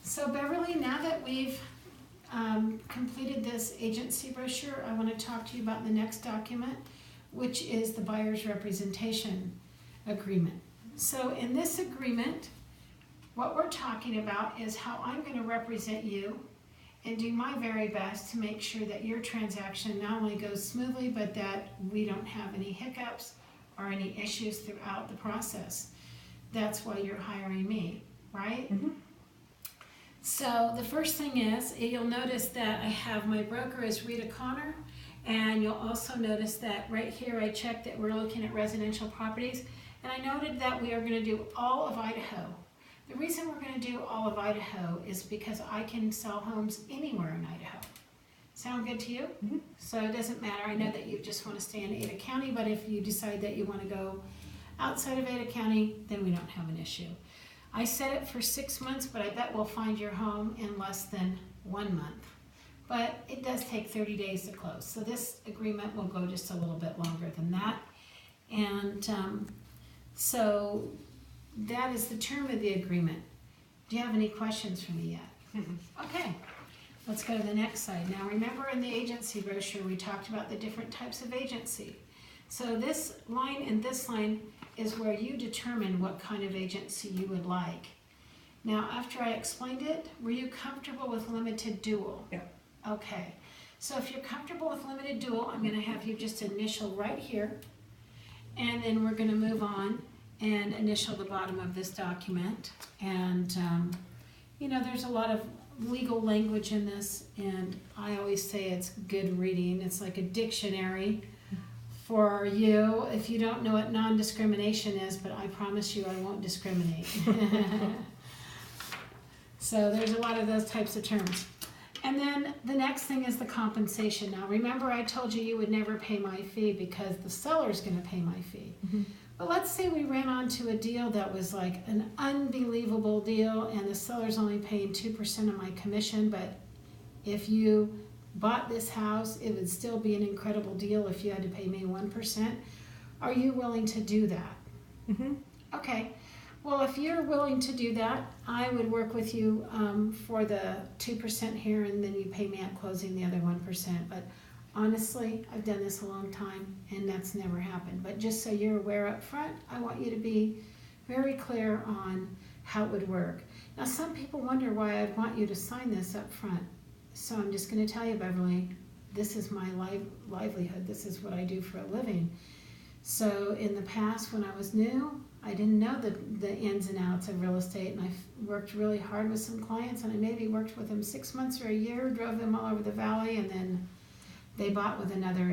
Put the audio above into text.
So Beverly, now that we've completed this agency brochure, I want to talk to you about the next document, which is the buyer's representation agreement. So in this agreement, what we're talking about is how I'm going to represent you and do my very best to make sure that your transaction not only goes smoothly, but that we don't have any hiccups or any issues throughout the process. That's why you're hiring me, right? Mm-hmm. So the first thing is, you'll notice that I have my broker is Rita Connor, and you'll also notice that right here I checked that we're looking at residential properties, and I noted that we are going to do all of Idaho. The reason we're going to do all of Idaho is because I can sell homes anywhere in Idaho. Sound good to you? Mm-hmm. So it doesn't matter. I know that you just want to stay in Ada County, but if you decide that you want to go outside of Ada County, then we don't have an issue. I set it for 6 months, but I bet we'll find your home in less than 1 month. But it does take 30 days to close. So this agreement will go just a little bit longer than that. And so that is the term of the agreement. Do you have any questions for me yet? Okay, let's go to the next slide. Now remember in the agency brochure we talked about the different types of agency. So this line and this line is where you determine what kind of agency you would like. Now after I explained it, were you comfortable with limited dual? Yeah. Okay, so if you're comfortable with limited dual, I'm going to have you just initial right here, and then we're going to move on and initial the bottom of this document. And you know, there's a lot of legal language in this, and I always say it's good reading. It's like a dictionary for you if you don't know what non-discrimination is, but I promise you I won't discriminate. So there's a lot of those types of terms. And then the next thing is the compensation. Now remember I told you you would never pay my fee because the seller's going to pay my fee. Mm-hmm. But let's say we ran onto a deal that was like an unbelievable deal and the seller's only paying 2% of my commission, but if you bought this house, it would still be an incredible deal if you had to pay me 1%. Are you willing to do that? Mm-hmm. Okay. Well, if you're willing to do that, I would work with you for the 2% here, and then you pay me at closing the other 1%. But honestly, I've done this a long time, and that's never happened. But just so you're aware up front, I want you to be very clear on how it would work. Now, some people wonder why I'd want you to sign this up front. So I'm just going to tell you, Beverly, this is my livelihood. This is what I do for a living. So in the past, when I was new, I didn't know the ins and outs of real estate, and I worked really hard with some clients, and I maybe worked with them 6 months or a year, drove them all over the valley, and then they bought with another